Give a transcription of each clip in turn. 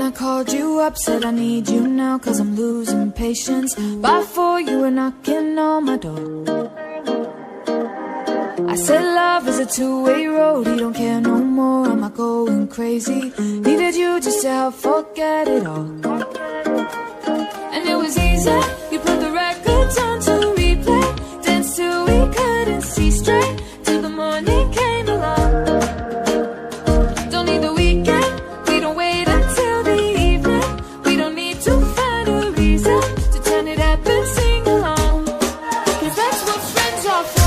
I called you up, said I need you now, cause I'm losing patience. By 4 you were knocking on my door. I said love is a two-way road, you don't care no more, am I going crazy? Needed you just to help forget it all. And it was easy, you put the records on to replay, danced till we couldn't see straight, till the morning came along. Don't need the weekend, we don't wait until the evening, we don't need to find a reason to turn it up and sing along, cause that's what friends are for.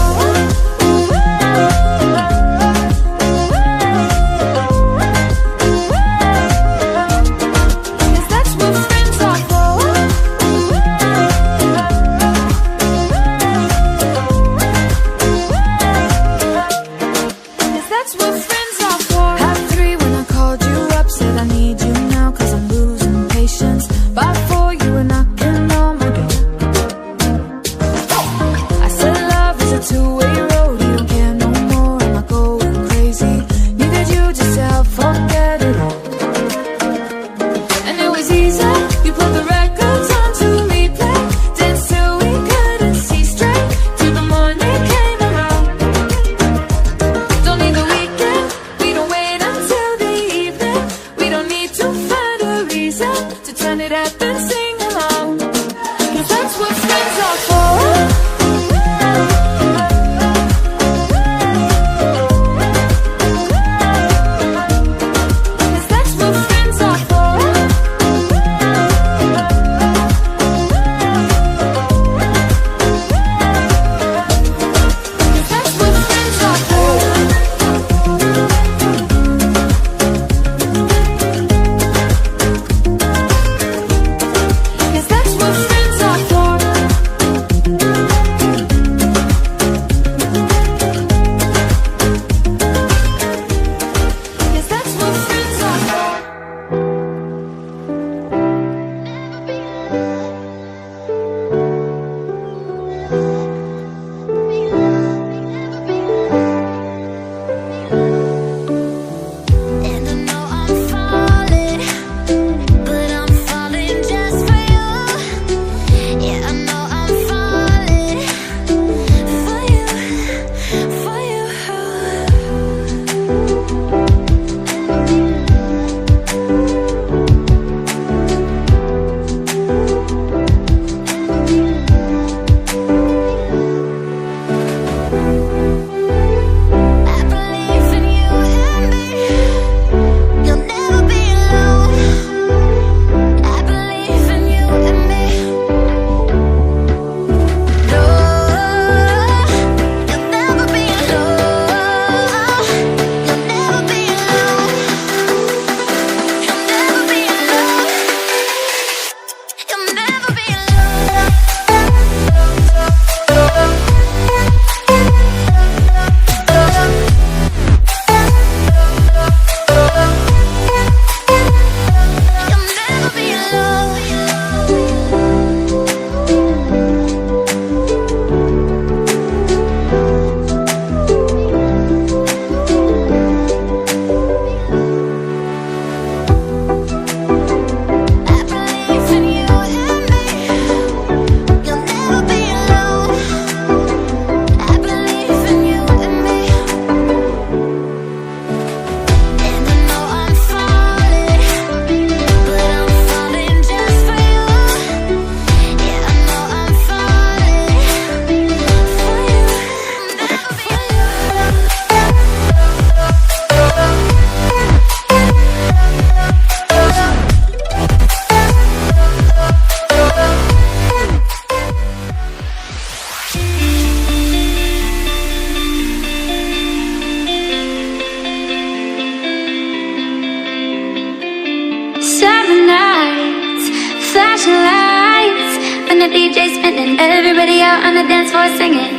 Everybody out on the dance floor singing.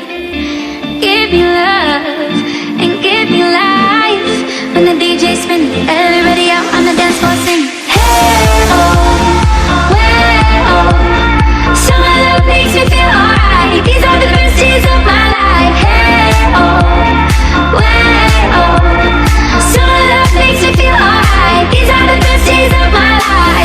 Give me love and give me life. When the DJ's spinning, everybody out on the dance floor singing. Hey oh, way oh, some of love makes me feel alright. These are the best days of my life. Hey oh, way oh, some of love makes me feel alright. These are the best days of my life.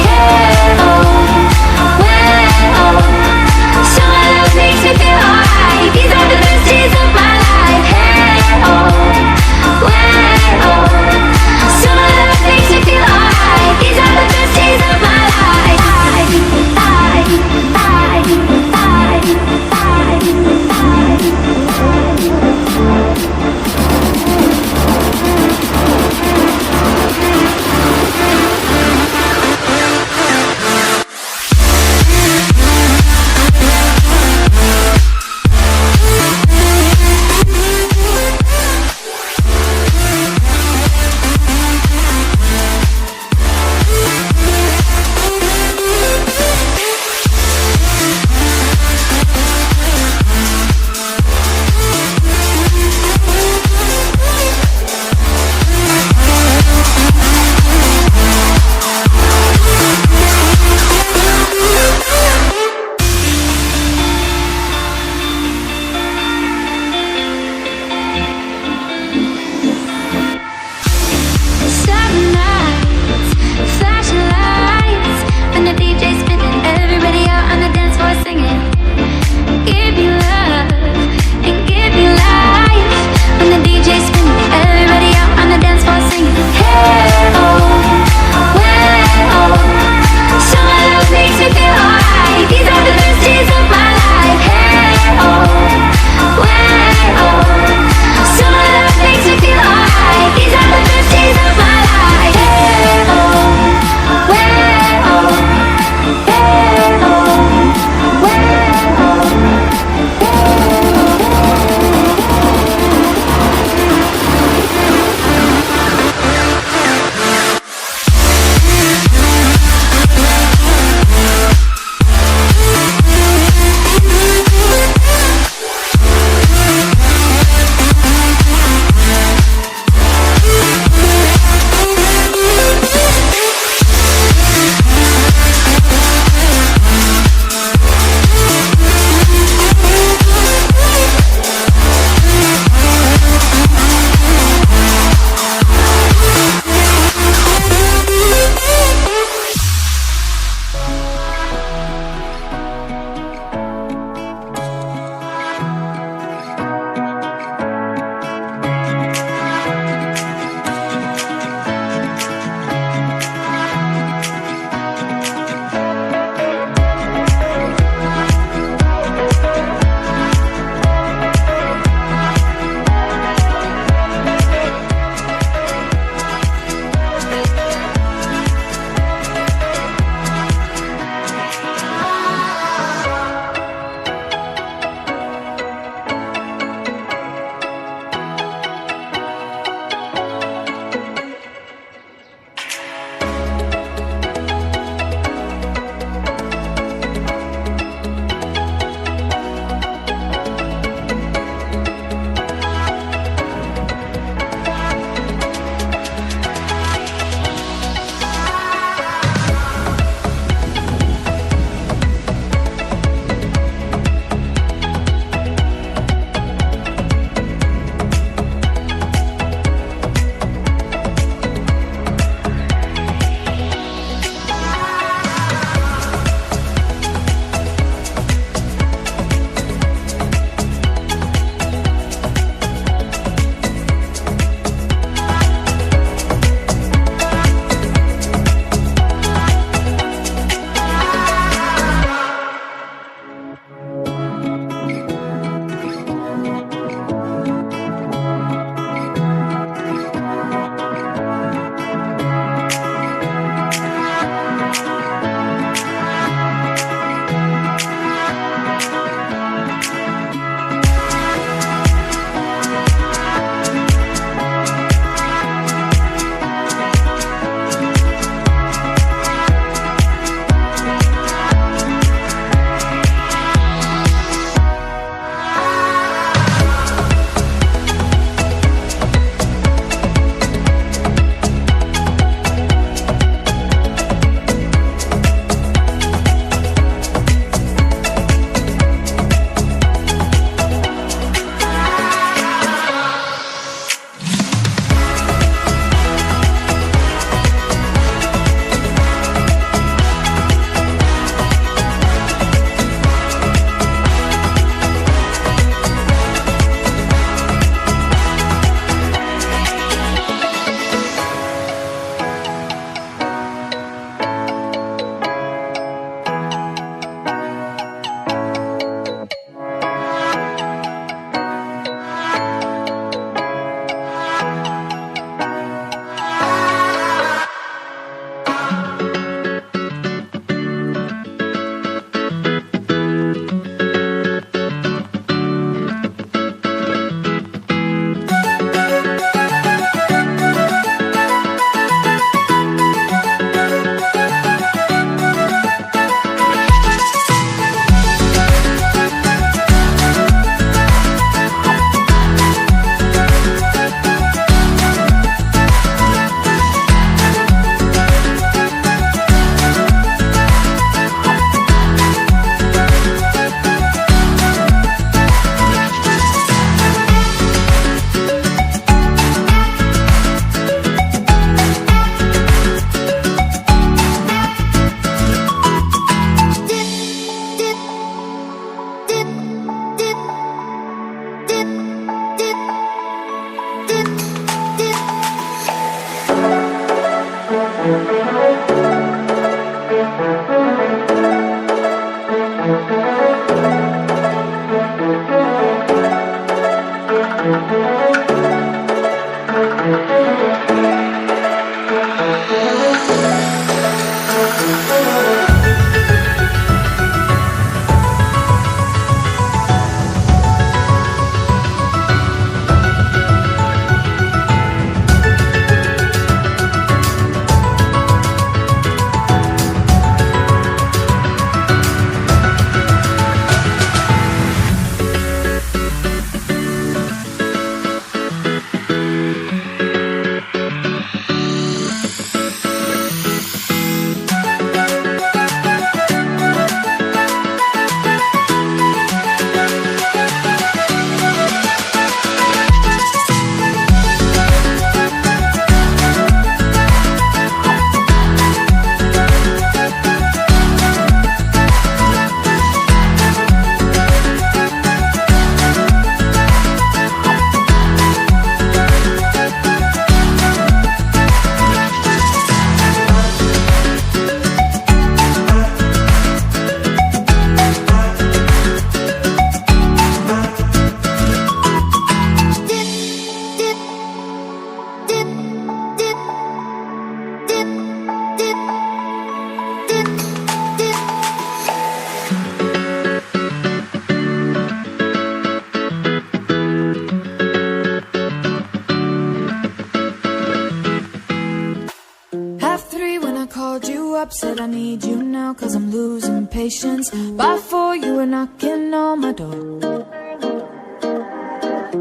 called you up, said I need you now, cause I'm losing patience. By 4 you were knocking on my door.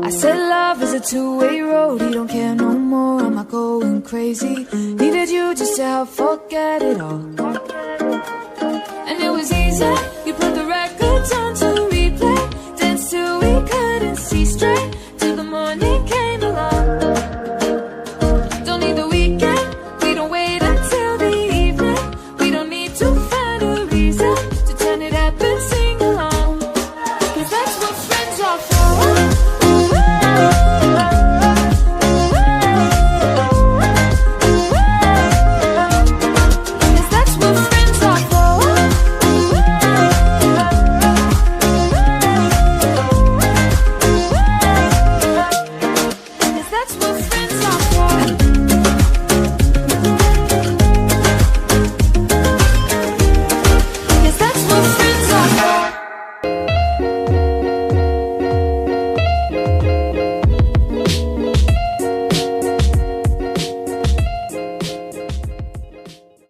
I said love is a two-way road, he don't care no more, am I going crazy? Needed you just to help forget it all. And it was easy, you put the records on.